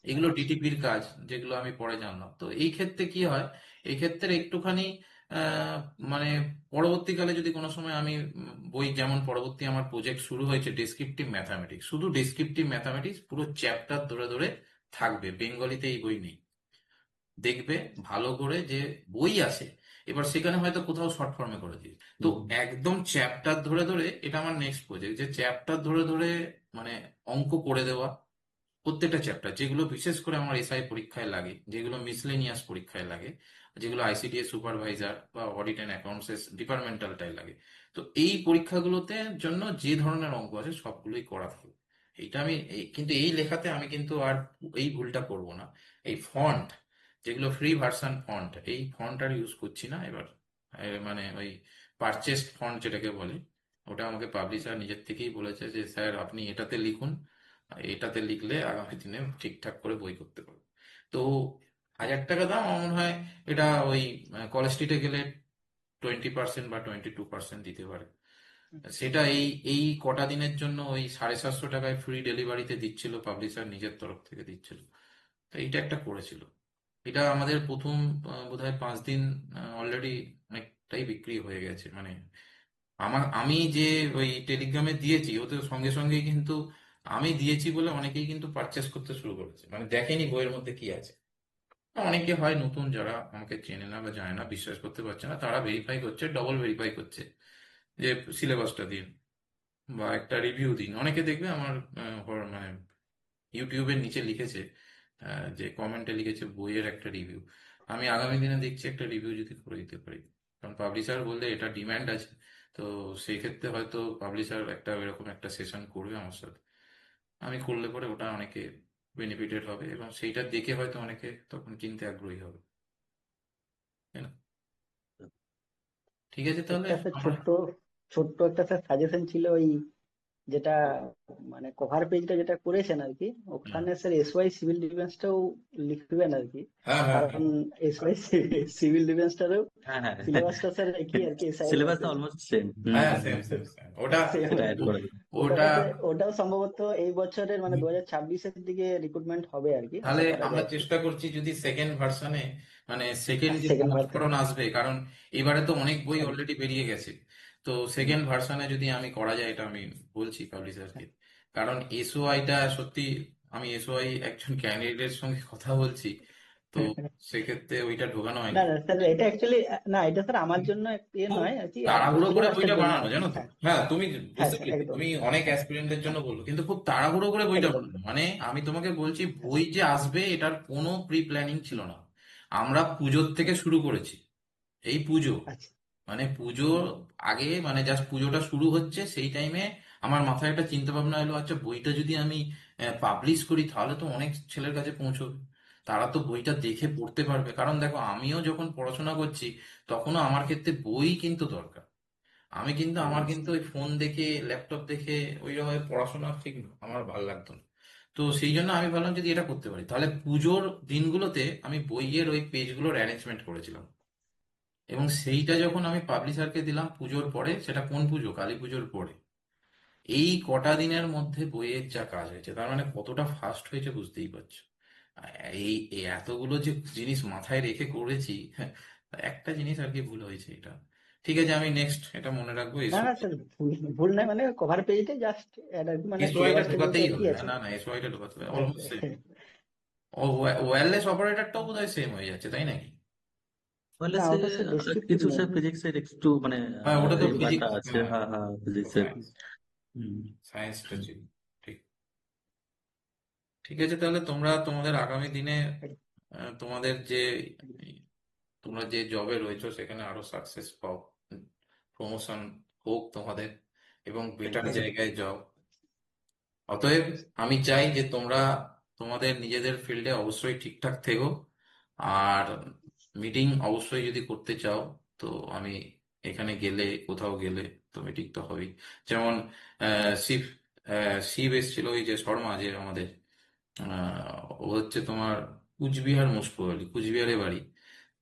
এগুলো
আচ্ছা,
ডিটিপির কাজ, যেগুলো আমি পরে জানলাম। তো এই ক্ষেত্রে কি হয়, এই ক্ষেত্রে একটুখানি আহ, মানে পরবর্তীকালে যদি কোনো সময় আমি বই, যেমন পরবর্তী আমার প্রজেক্ট শুরু হয়েছে ডেসক্রিপটিভ ম্যাথামেটিক্স, শুধু ডেসক্রিপটিভ ম্যাথামেটিক্স পুরো চ্যাপ্টার ধরে ধরে থাকবে, বেঙ্গলিতে এই বই নেই। দেখবে ভালো করে যে বই আছে, এবার সেখানে হয়তো কোথাও শর্ট ফর্মে করে দিই। তো একদম চ্যাপ্টার ধরে ধরে, এটা আমার নেক্সট প্রজেক্ট, যে চ্যাপ্টার ধরে ধরে মানে অঙ্ক করে দেওয়া। প্রত্যেকটা চ্যাপ্টার, যেগুলো বিশেষ করে আমার এসআই পরীক্ষায় লাগে, যেগুলো মিসলেনিয়াস পরীক্ষায় লাগে, যেগুলো আইসিডিএস সুপারভাইজার বা অডিট অ্যান্ড অ্যাকাউন্টস ডিপার্টমেন্টালটাই লাগে। তো এই পরীক্ষাগুলোতে জন্য যে ধরনের অঙ্ক আছে সবগুলোই করা থাকবে। এইটা আমি কিন্তু এই লেখাতে আমি কিন্তু আর এই ভুলটা করব না। এই ফন্ট, যেগুলো ফ্রি ভার্সন ফন্ট, এই ফন্ট আর ইউজ করছি না এবার। মানে ওই পারচেসড ফন্ট যেটাকে বলে, ওটা আমাকে পাবলিশার নিজের থেকেই বলেছে যে স্যার আপনি এটাতে লিখুন, এটাতে লিখলে আগামী দিনে ঠিকঠাক করে বই করতে পারবো। তো 1000 টাকা দাম, আমার মনে হয় এটা ওই কলেজ স্ট্রিটে গেলে 20% বা 22% দিতে পারে। সেটা এই এই কটা দিনের জন্য ওই 750 টাকায় ফ্রি ডেলিভারিতে দিচ্ছিল, পাবলিশার নিজের তরফ থেকে দিচ্ছিল। তো এইটা একটা করেছিল। এটা আমাদের প্রথম বোধহয় 5 দিন অলরেডি অনেকটাই বিক্রি হয়ে গেছে। মানে আমি যে ওই টেলিগ্রামে দিয়েছি, ওতে সঙ্গে সঙ্গেই কিন্তু আমি দিয়েছি বলে অনেকেই কিন্তু পারচেস করতে শুরু করেছে, মানে দেখেনি বইয়ের মধ্যে কি আছে। অনেকে হয় নতুন, যারা আমাকে চেনে না বা জানে না, বিশ্বাস করতে পারছে না, তারা ভেরিফাই করছে, ডবল ভেরিফাই করছে যে সিলেবাসটা দিন বা একটা রিভিউ দিন। অনেকে দেখবে আমার মানে ইউটিউবের নিচে লিখেছে, যে কমেন্টে লিখেছে বইয়ের একটা রিভিউ। আমি আগামী দিনে দেখছি একটা রিভিউ যদি করে দিতে পারি, কারণ পাবলিশার বললে এটা ডিম্যান্ড আছে। তো সেই ক্ষেত্রে হয়তো পাবলিশার একটা এরকম একটা সেশন করবে আমার সাথে। আমি করলে পরে ওটা অনেকে বেনিফিটেড হবে, এবং সেইটা দেখে হয়তো অনেকে তখন কিনতে আগ্রহী হবে, তাই না? ঠিক আছে তাহলে
একটা স্যার
আমরা।
ছোট্ট ছোট্ট একটা স্যার সাজেশন ছিল, ওই যেটা মানে কভার পেজটা যেটা করেছেন আর কি,
হুম।
ওখানে স্যার এসওয়াই সিভিল ডিফেন্সটাও লিখবেন আর কি।
হ্যাঁ, হ্যাঁ, হ্যাঁ,
কারণ এসওয়াই সিভিল ডিফেন্সটারও
হ্যাঁ, হ্যাঁ,
সিলেবাসটা স্যার একই আর কি, এসআই এর
সিলেবাসটা
মতোই।
Almost same. হুম,
হ্যাঁ,
hmm,
same
hmm,
same same ওটা।
সেম
সেটা
আর
অ্যাড
কি।
করে দিন।
ওটা
ওটাও সম্ভবত এই বছরের মানে 2026-এর দিকে রিক্রুটমেন্ট হবে আর কি,
তাহলে
আশা করা
আমরা
যায় আর কি।
চেষ্টা করছি যদি সেকেন্ড ভার্সনে, মানে সেকেন্ড যে
সেকেন্ড ভার্সন।
সংস্করণ আসবে, কারণ এবারে তো অনেক বই
একদম।
অলরেডি বেরিয়ে গেছে। তো সেকেন্ড ভার্সনে যদি আমি করা যায়, এটা আমি বলছি পাবলিশারকে। কারণ এসওআইটা সত্যি, আমি এসওআই একজন ক্যান্ডিডেটের সঙ্গে কথা বলছি, তো সেক্ষেত্রে ওইটা ঢোকানো
না
হয়নি।
না স্যার, এটা অ্যাকচুয়ালি, না এটা স্যার আমার জন্য এ
খুব
নয় আর কি,
তাড়াহুড়ো করে
সিলেবাসটার
বইটা
জন্য
বানানো,
আর কি।
জানো তো।
হ্যাঁ,
হ্যাঁ, তুমি
হ্যাঁ
বুঝতে
স্যার,
পেরেছি,
একদম।
তুমি অনেক
হ্যাঁ,
অ্যাসপিরেন্টদের জন্য বললো, কিন্তু খুব তাড়াহুড়ো করে বইটা
একদম।
বানানো। মানে আমি তোমাকে বলছি,
হ্যাঁ
বই যে আসবে এটার কোনো প্রি প্ল্যানিং ছিল না। আমরা পুজোর থেকে শুরু করেছি। এই পুজো,
আচ্ছা।
মানে পুজো
হুম,
আগে, মানে জাস্ট পুজোটা শুরু হচ্ছে সেই টাইমে আমার মাথায় একটা চিন্তা ভাবনা এলো, আচ্ছা বইটা যদি আমি পাবলিশ করি তাহলে তো অনেক ছেলের কাছে পৌঁছবে, তারা তো বইটা দেখে
আচ্ছা,
পড়তে পারবে। কারণ দেখো, আমিও যখন পড়াশোনা করছি তখনও আমার ক্ষেত্রে বই কিন্তু দরকার। আমি কিন্তু, আমার
আচ্ছা,
কিন্তু ওই ফোন দেখে ল্যাপটপ দেখে ওই রকম পড়াশোনা ঠিক আমার ভালো লাগতো না। তো তো সেই জন্য আমি ভাবলাম যদি এটা করতে পারি, তাহলে পুজোর দিনগুলোতে আমি বইয়ের ওই পেজগুলোর অ্যারেঞ্জমেন্ট করেছিলাম, এবং সেইটা যখন আমি পাবলিশারকে দিলাম পুজোর পরে, সেটা কোন পুজো, কালী পুজোর পরে, এই কটা দিনের মধ্যে বইয়ের যা কাজ হয়েছে, তার মানে কতটা ফাস্ট হয়েছে বুঝতেই পারছো। এই এই এতগুলো যে জিনিস মাথায় রেখে করেছি, হ্যাঁ, একটা জিনিস আর কি ভুল হয়েছে এটা। ঠিক আছে, আমি নেক্সট এটা মনে রাখবো।
না না স্যার, ভুল ভুল নাই, মানে কভার পেজটা জাস্ট মানে
এসওআইটা
সিলেবাসটা যেহেতু
ঢোকাতেই
একই
হবে,
আছে।
না না, এসওআইটা ঢোকাতে হবে,
হ্যাঁ,
অলমোস্ট সেম। ও, ওয়্যারলেস অপারেটরটাও বোধহয় সেম হয়ে যাচ্ছে, তাই নাকি?
না,
হ্যাঁ,
ওয়ারলেসে
ওটা স্যার ডেসক্রিপটিভ
কিছু
নেই।
স্যার ফিজিক্সের একটু মানে
ওটা তো
এই পার্টটা
ফিজিক্স,
আছে,
হ্যাঁ,
হ্যাঁ হ্যাঁ ফিজিক্সের।
সায়েন্স,
হুম।
সায়েন্সটা ছিল। ঠিক। ঠিক আছে, তাহলে তোমরা তোমাদের আগামী দিনে তোমাদের যে তোমরা যে জবে রয়েছো সেখানে আরো সাকসেস পাও, প্রমোশন হোক তোমাদের, এবং বেটার জায়গায় যাও। অতএব আমি চাই যে তোমরা তোমাদের নিজেদের ফিল্ডে অবশ্যই ঠিকঠাক থেকো। আর মিটিং অবশ্যই যদি করতে চাও, তো আমি এখানে গেলে, কোথাও গেলে তো মিটিং তো হবেই। যেমন শিব, শিব এসেছিল, ওই যে শর্মা যে আমাদের, ও হচ্ছে তোমার কুচবিহার মুসপুরালি, কুচবিহারে বাড়ি।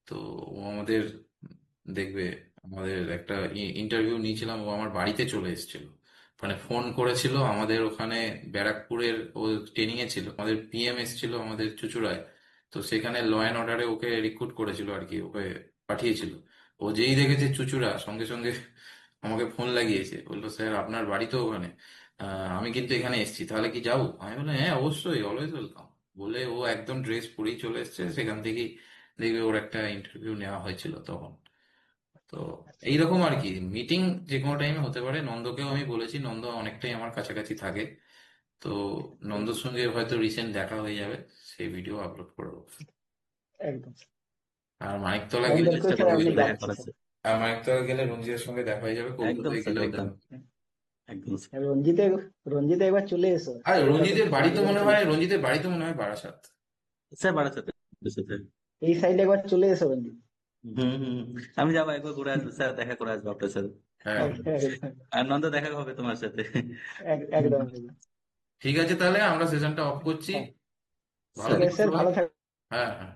তো ও আমাদের দেখবে, আমাদের একটা ইন্টারভিউ নিয়েছিলাম, ও আমার বাড়িতে চলে এসেছিল, মানে ফোন করেছিল আমাদের ওখানে ব্যারাকপুরের, ও ট্রেনিং এ ছিল, আমাদের পিএম এসেছিল আমাদের চুঁচুড়ায়। তো সেখানে ল অ্যান্ড অর্ডারে ওকে রিক্রুট করেছিল আর কি, ওকে পাঠিয়েছিল। ও যেই দেখেছে চুঁচুড়া, সঙ্গে সঙ্গে আমাকে ফোন লাগিয়েছে, বললো স্যার আপনার বাড়ি তো ওখানে, আমি কিন্তু এখানে এসেছি, তাহলে কি যাবো? আমি বললাম হ্যাঁ অবশ্যই, অলওয়েজ ওয়েলকাম। বলে ও একদম ড্রেস পরেই চলে এসেছে, সেখান থেকেই দেখবে ওর একটা ইন্টারভিউ নেওয়া হয়েছিল তখন। তো এইরকম আর কি, মিটিং যে কোনো টাইমে হতে পারে। নন্দকেও আমি বলেছি, নন্দ অনেকটাই আমার কাছাকাছি থাকে, তো নন্দর সঙ্গে হয়তো রিসেন্ট দেখা হয়ে যাবে, সেই ভিডিও আপলোড করবো।
একদম।
আর মানিকতলা গেলে,
নন্দনকেও
চেষ্টা
স্যার
করবো
আমি
একটু দেখা
ডাকছি
করার
স্যার।
স্যার।
আর মানিকতলা গেলে রঞ্জিতের সঙ্গে দেখা হয়ে যাবে,
একদম
কলকাতায়
স্যার,
গেলেও
একদম
দেখা।
একদম স্যার।
রঞ্জিতে রঞ্জিতে একবার চলে এসো,
আর
কলকাতা
রঞ্জিতের
থেকে
বাড়ি তো
একবার
মনে
চলে
হয়,
এসো।
রঞ্জিতের বাড়ি তো মনে হয় বারাসাত।
স্যার বাড়াতে সাথে।
এই সাইডে একবার চলে এসো রঞ্জিত।
হুম হুম হুম। আমি যাবো, একবার ঘুরে আসবো স্যার, দেখা করে আসবো আপনার সাথে।
হ্যাঁ।
একদম
আর নন্দ দেখা হবে তোমার সাথে।
একদম।
ঠিক আছে, তাহলে আমরা সেশনটা অফ করছি।
হ্যাঁ,
ভালো
ঠিক আছে
থেকো
স্যার,
সবাই।
ভালো থাকবেন।
হ্যাঁ, হ্যাঁ।